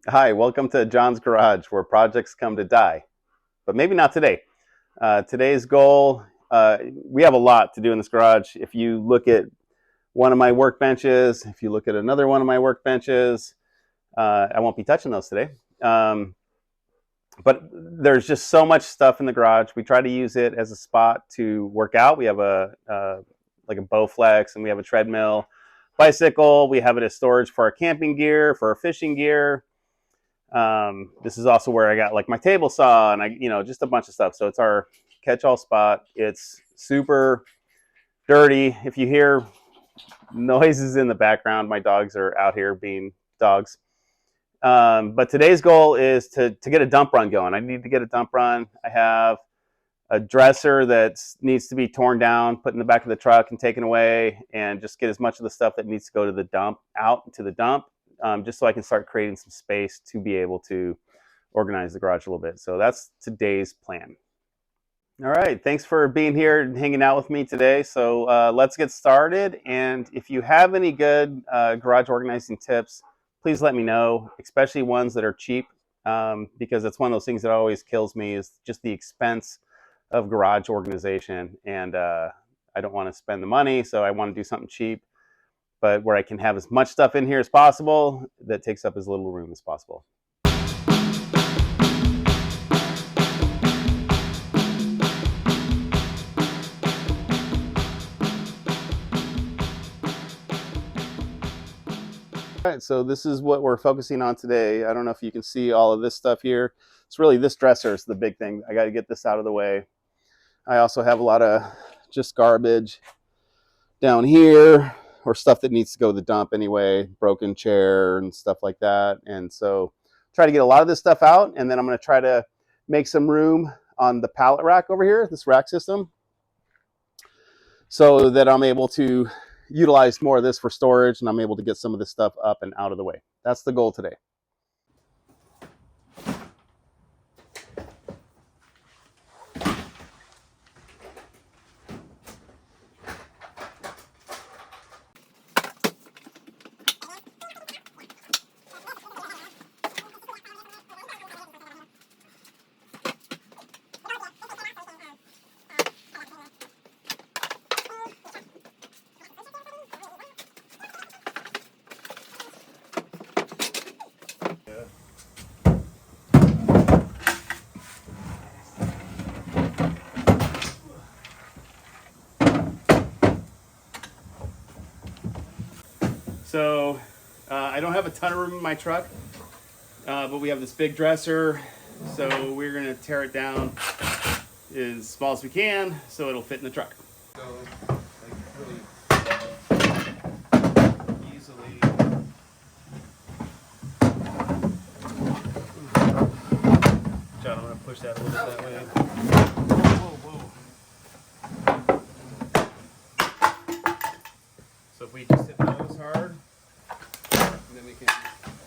Hi, welcome to John's Garage, where projects come to die, but maybe not today. Today's goal, we have a lot to do in this garage. If you look at one of my workbenches, if you look at another one of my workbenches, I won't be touching those today. But there's just so much stuff in the garage. We try to use it as a spot to work out. We have like a Bowflex, and we have a treadmill, bicycle. We have it as storage for our camping gear, for our fishing gear. This is also where I got like my table saw and just a bunch of stuff. So it's our catch-all spot. It's super dirty. If you hear noises in the background, my dogs are out here being dogs. But today's goal is to get a dump run going. I need to get a dump run. I have a dresser that needs to be torn down, put in the back of the truck and taken away, and just get as much of the stuff that needs to go to the dump out to the dump, just so I can start creating some space to be able to organize the garage a little bit. So that's today's plan. All right, thanks for being here and hanging out with me today. So let's get started. And if you have any good garage organizing tips, please let me know, especially ones that are cheap, because it's one of those things that always kills me is just the expense of garage organization. And I don't want to spend the money, so I want to do something cheap, but where I can have as much stuff in here as possible that takes up as little room as possible. All right, so this is what we're focusing on today. I don't know if you can see all of this stuff here. It's really this dresser is the big thing. I got to get this out of the way. I also have a lot of just garbage down here, or stuff that needs to go to the dump anyway, broken chair and stuff like that. And so try to get a lot of this stuff out, and then I'm going to try to make some room on the pallet rack over here, this rack system, so that I'm able to utilize more of this for storage, and I'm able to get some of this stuff up and out of the way. That's the goal today. So I don't have a ton of room in my truck, but we have this big dresser, so we're going to tear it down as small as we can so it'll fit in the truck. So, like, really easily. John, I'm going to push that a little bit that way. Whoa. So if we just hit those hard, and then we can...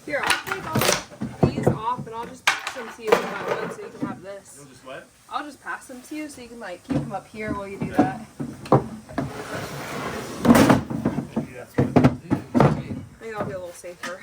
Here, I'll take all these off and I'll just pass them to you in my room so you can have this. You'll just what? I'll just pass them to you so you can like keep them up here while you do that. Maybe that's what we'll do. I think that'll be a little safer.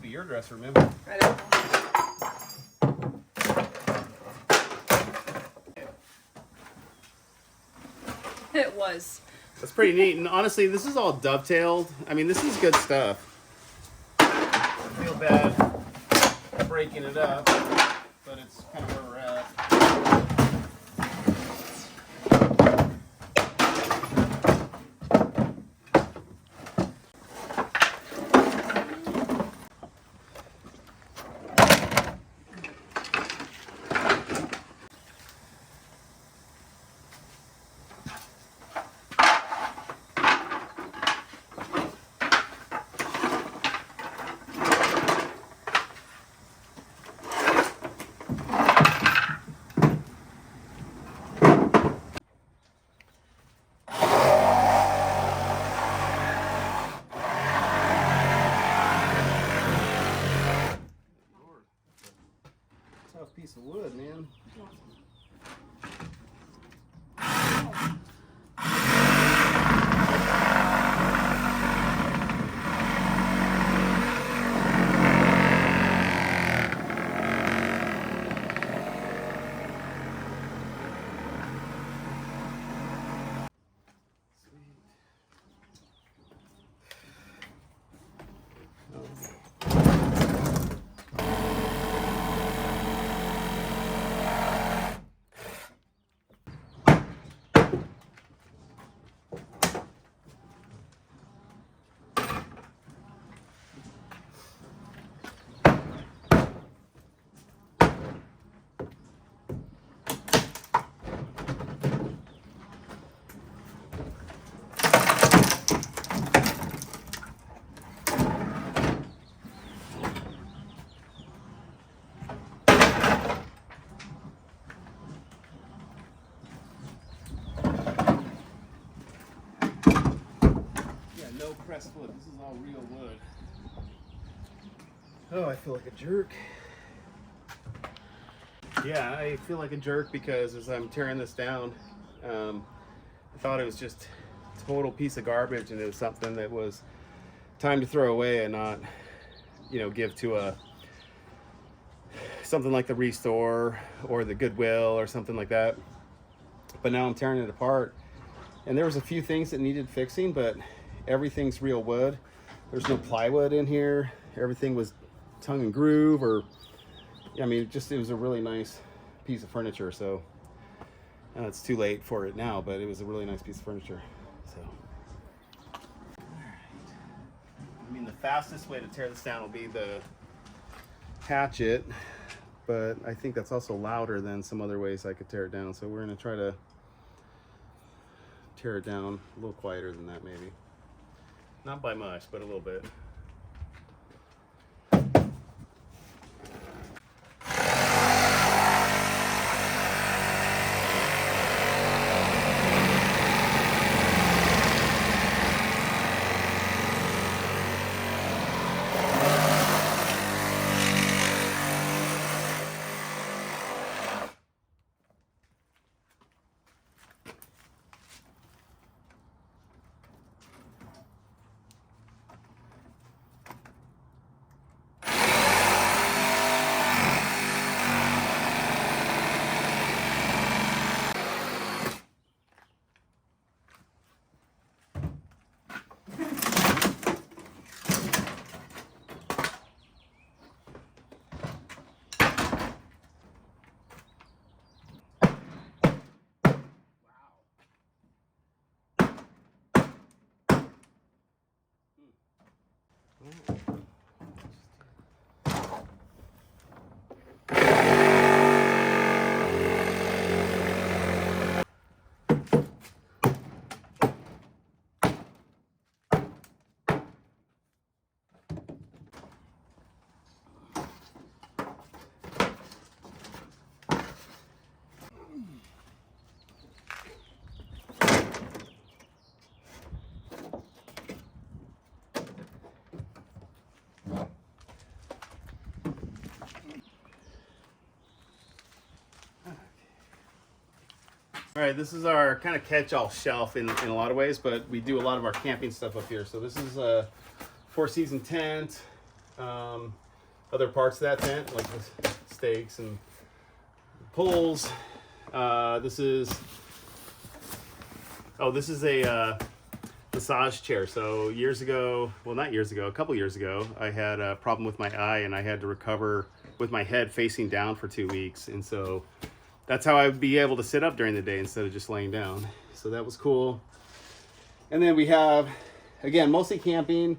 Your dresser, remember? I know. It was. That's pretty neat, and honestly, this is all dovetailed. I mean, this is good stuff. I feel bad breaking it up, but it's kind of where we're at. no pressed wood. This is all real wood. Oh, I feel like a jerk. Yeah, I feel like a jerk because as I'm tearing this down, I thought it was just a total piece of garbage, and it was something that was time to throw away and not, you know, give to a something like the Restore or the Goodwill or something like that. But now I'm tearing it apart, and there was a few things that needed fixing, but everything's real wood. There's no plywood in here. Everything was tongue and groove, or I mean, it was a really nice piece of furniture. So it's too late for it now, but it was a really nice piece of furniture. So, all right. I mean, the fastest way to tear this down will be the hatchet, but I think that's also louder than some other ways I could tear it down. So we're gonna try to tear it down a little quieter than that, maybe. Not by much, but a little bit. All right, this is our kind of catch-all shelf in a lot of ways, but we do a lot of our camping stuff up here. So this is a four-season tent, other parts of that tent, like the stakes and poles. This is a massage chair. So years ago, well, not years ago, a couple years ago, I had a problem with my eye, and I had to recover with my head facing down for 2 weeks. And so that's how I'd be able to sit up during the day instead of just laying down. So that was cool. And then we have, again, mostly camping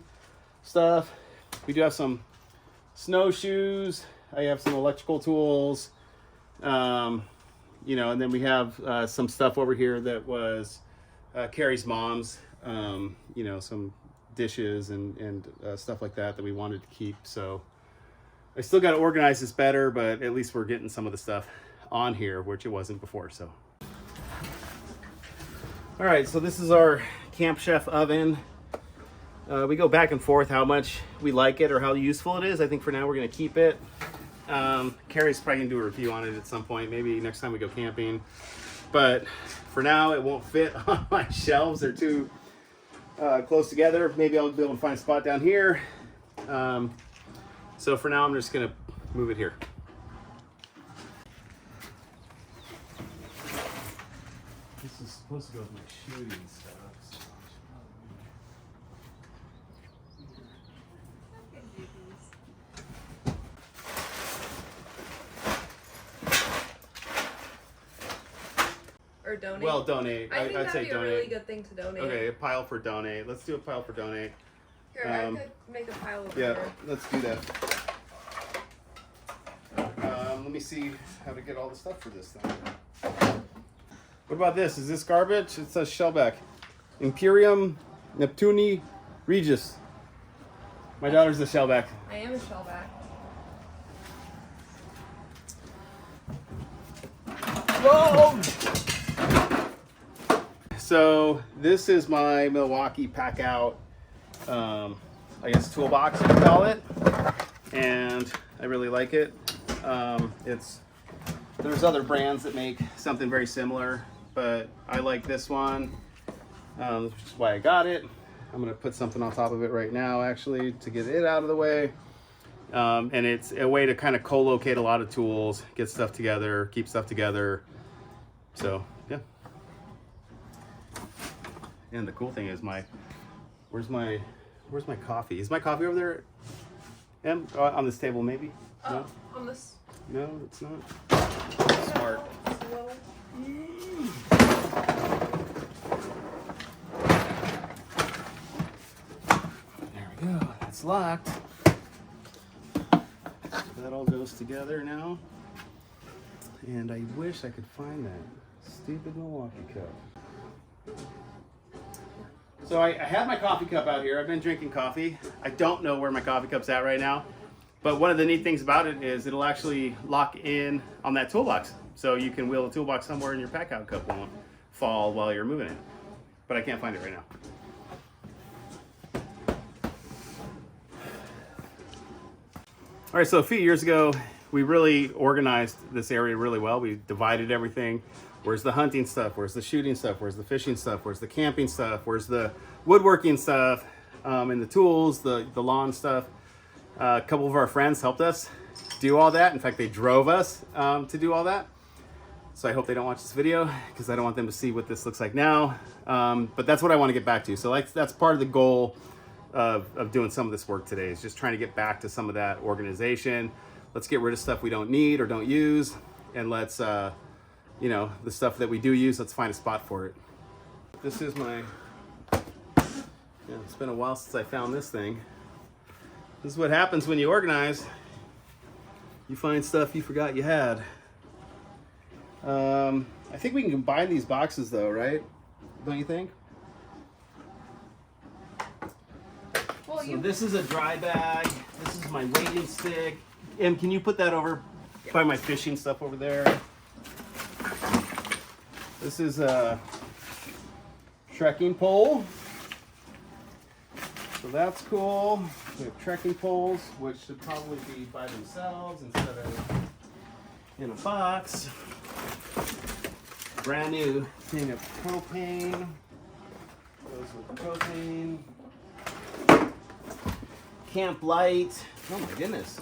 stuff. We do have some snowshoes. I have some electrical tools. You know, and then we have some stuff over here that was Carrie's mom's, you know, some dishes and stuff like that we wanted to keep. So I still got to organize this better, but at least we're getting some of the stuff on here, which it wasn't before. So all right, so this is our Camp Chef oven. We go back and forth how much we like it or how useful it is. I think for now we're going to keep it. Carrie's probably going to do a review on it at some point, maybe next time we go camping, but for now it won't fit on my shelves. They're too close together. Maybe I'll be able to find a spot down here. So for now I'm just going to move it here. This is supposed to go with my shooting stuff. So Or donate. well, donate. I think I'd that'd say be donate. a really good thing to donate. Okay, a pile for donate. Let's do a pile for donate. Here, I could make a pile of Yeah, there. let's do that. Let me see how to get all the stuff for this thing. What about this? Is this garbage? It says shellback. Imperium Neptuni Regis. My daughter's a shellback. I am a shellback. Whoa! So this is my Milwaukee pack out I guess toolbox you could call it, and I really like it. There's other brands that make something very similar, but I like this one, which is why I got it. I'm gonna put something on top of it right now, actually, to get it out of the way. And it's a way to kind of co-locate a lot of tools, get stuff together, keep stuff together. So yeah. And the cool thing is where's my coffee? Is my coffee over there? Em? On this table maybe? No? On this. No, it's not. Smart. There we go. That's locked. That all goes together now. And I wish I could find that stupid Milwaukee cup. So I had my coffee cup out here. I've been drinking coffee. I don't know where my coffee cup's at right now. But one of the neat things about it is it'll actually lock in on that toolbox. So you can wheel the toolbox somewhere and your pack out cup won't fall while you're moving it. But I can't find it right now. All right, so a few years ago, we really organized this area really well. We divided everything. Where's the hunting stuff? Where's the shooting stuff? Where's the fishing stuff? Where's the camping stuff? Where's the woodworking stuff? And the tools, the lawn stuff. A couple of our friends helped us do all that. In fact, they drove us to do all that. So I hope they don't watch this video because I don't want them to see what this looks like now. But that's what I want to get back to. So that's part of the goal of doing some of this work today, is just trying to get back to some of that organization. Let's get rid of stuff we don't need or don't use. And let's, you know, the stuff that we do use, let's find a spot for it. This is my, it's been a while since I found this thing. This is what happens when you organize. You find stuff you forgot you had. I think we can combine these boxes though, right? Don't you think? Well, So this is a dry bag. This is my wading stick. Em, can you put that over by my fishing stuff over there? This is a trekking pole. So that's cool. We have trekking poles, which should probably be by themselves instead of in a box. Brand new thing of propane. Goes with propane. Camp light. Oh my goodness.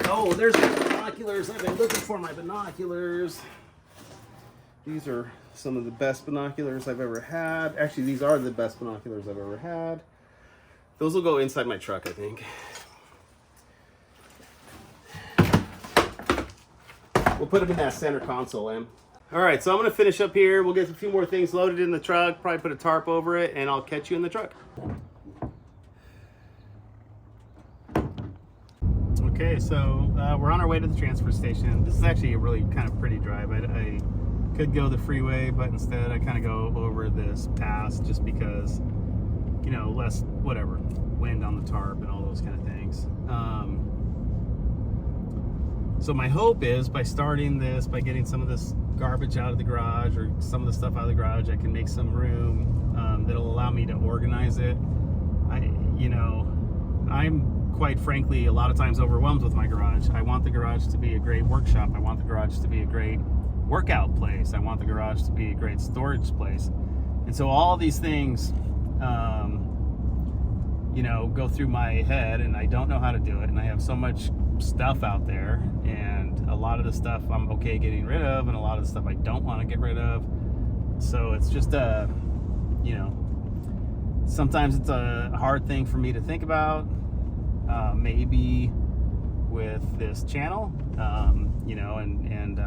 Oh, there's my binoculars. I've been looking for my binoculars. These are some of the best binoculars I've ever had. Actually, these are the best binoculars I've ever had. Those will go inside my truck, I think. We'll put them in that center console, Em. All right, so I'm gonna finish up here. We'll get a few more things loaded in the truck, probably put a tarp over it, and I'll catch you in the truck. Okay, so we're on our way to the transfer station. This is actually a really kind of pretty drive. I could go the freeway, but instead I kind of go over this pass just because, you know, less, whatever, wind on the tarp and all those kind of things. So my hope is by starting this, by getting some of this garbage out of the garage or some of the stuff out of the garage, I can make some room that'll allow me to organize it. I'm quite frankly a lot of times overwhelmed with my garage. I want the garage to be a great workshop. I want the garage to be a great workout place. I want the garage to be a great storage place. And so all these things, go through my head, and I don't know how to do it. And I have so much stuff out there, and a lot of the stuff I'm okay getting rid of, and a lot of the stuff I don't want to get rid of. So it's just sometimes it's a hard thing for me to think about. Maybe with this channel, and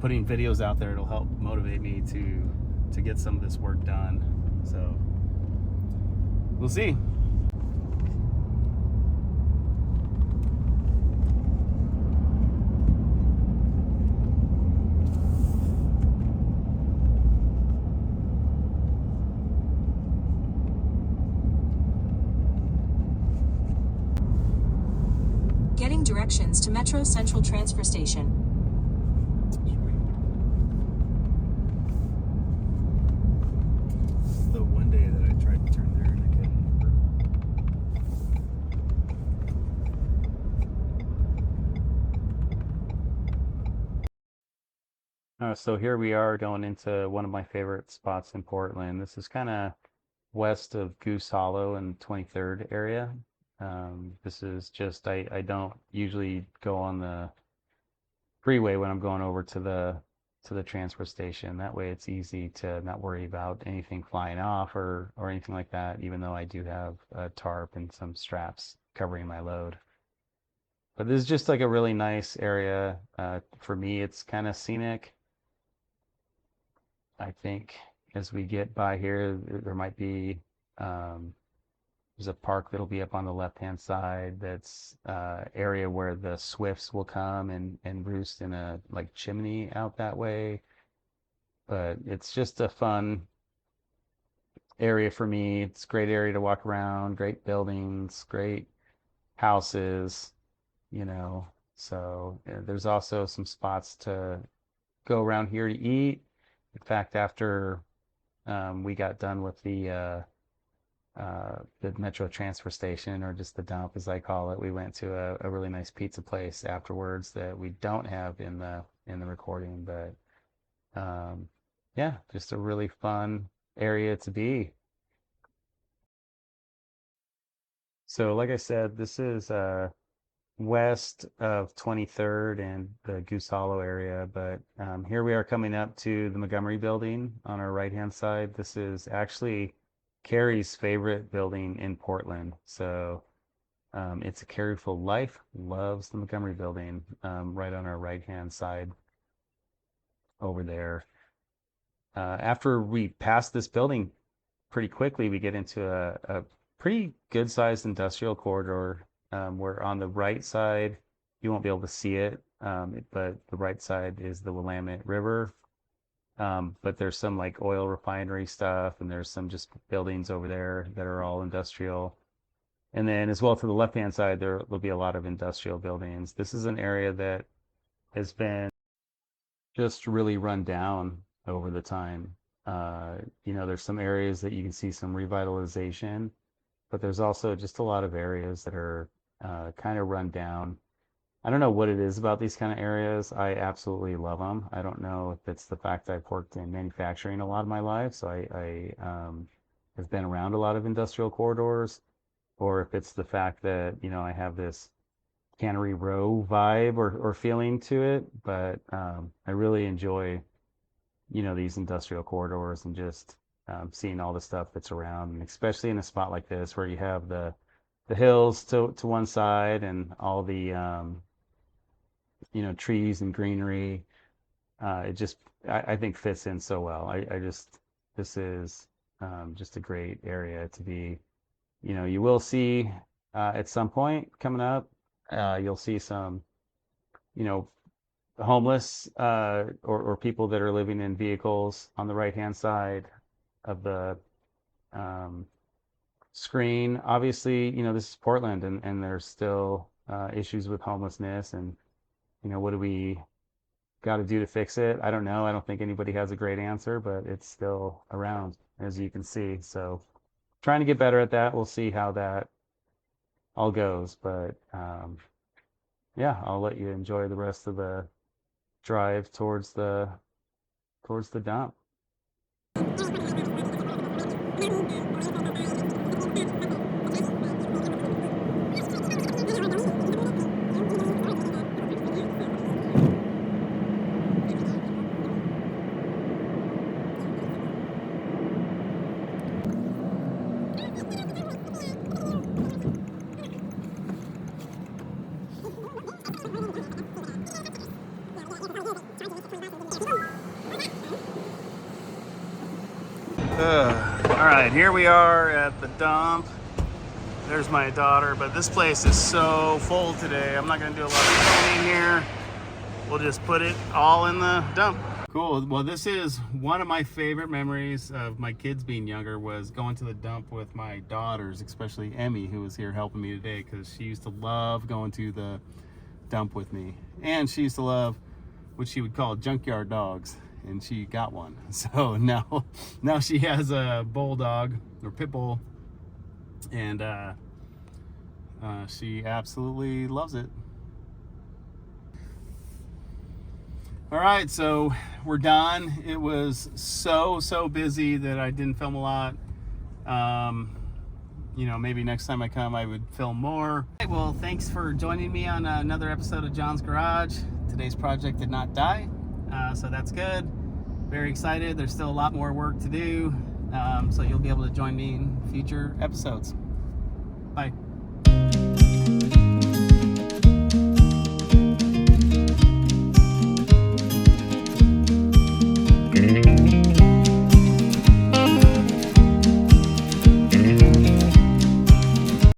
putting videos out there, it'll help motivate me to get some of this work done. So we'll see. Getting directions to Metro Central Transfer Station. The one day that I tried to turn So here we are going into one of my favorite spots in Portland. This is kind of west of Goose Hollow and 23rd area. This is just, I don't usually go on the freeway when I'm going over to the transfer station. That way it's easy to not worry about anything flying off or anything like that, even though I do have a tarp and some straps covering my load. But this is just like a really nice area. For me, it's kind of scenic. I think as we get by here, there might be there's a park that'll be up on the left-hand side. That's area where the swifts will come and roost in a like chimney out that way. But it's just a fun area for me. It's a great area to walk around, great buildings, great houses, you know. So there's also some spots to go around here to eat. In fact, after we got done with the Metro transfer station, or just the dump as I call it, we went to a really nice pizza place afterwards that we don't have in the recording, but yeah, just a really fun area to be. So like I said, this is west of 23rd and the Goose Hollow area, but here we are coming up to the Montgomery building on our right hand side. This is actually Carrie's favorite building in Portland. So it's a Carrie for life, loves the Montgomery building, right on our right hand side over there. After we pass this building pretty quickly, we get into a pretty good sized industrial corridor. Where on the right side, you won't be able to see it, but the right side is the Willamette River. But there's some like oil refinery stuff, and there's some just buildings over there that are all industrial. And then as well to the left-hand side, there'll be a lot of industrial buildings. This is an area that has been just really run down over the time. You know, there's some areas that you can see some revitalization, but there's also just a lot of areas that are kind of run down. I don't know what it is about these kind of areas. I absolutely love them. I don't know if it's the fact that I've worked in manufacturing a lot of my life, so I have been around a lot of industrial corridors, or if it's the fact that, you know, I have this Cannery Row vibe or feeling to it, but I really enjoy, you know, these industrial corridors and just seeing all the stuff that's around, and especially in a spot like this where you have the hills to one side and all the you know, trees and greenery. It just I think fits in so well. I just this is just a great area to be. You know, you will see at some point coming up, you'll see some, you know, homeless or people that are living in vehicles on the right hand side of the screen. Obviously, you know, this is Portland, and there's still issues with homelessness, and you know, what do we got to do to fix it? I don't know. I don't think anybody has a great answer, but it's still around, as you can see. So trying to get better at that. We'll see how that all goes, but yeah, I'll let you enjoy the rest of the drive towards the dump. All right, here we are at the dump. There's my daughter, but this place is so full today. I'm not gonna do a lot of cleaning here. We'll just put it all in the dump. Cool. Well, this is one of my favorite memories of my kids being younger, was going to the dump with my daughters, especially Emmy, who was here helping me today, because she used to love going to the dump with me. And she used to love what she would call junkyard dogs, and she got one. So now she has a bulldog or pit bull, and she absolutely loves it. All right, so we're done. It was so busy that I didn't film a lot. Maybe next time I come, I would film more. Okay, well, thanks for joining me on another episode of John's Garage. Today's project did not die, so that's good. Very excited. There's still a lot more work to do, so you'll be able to join me in future episodes. Bye.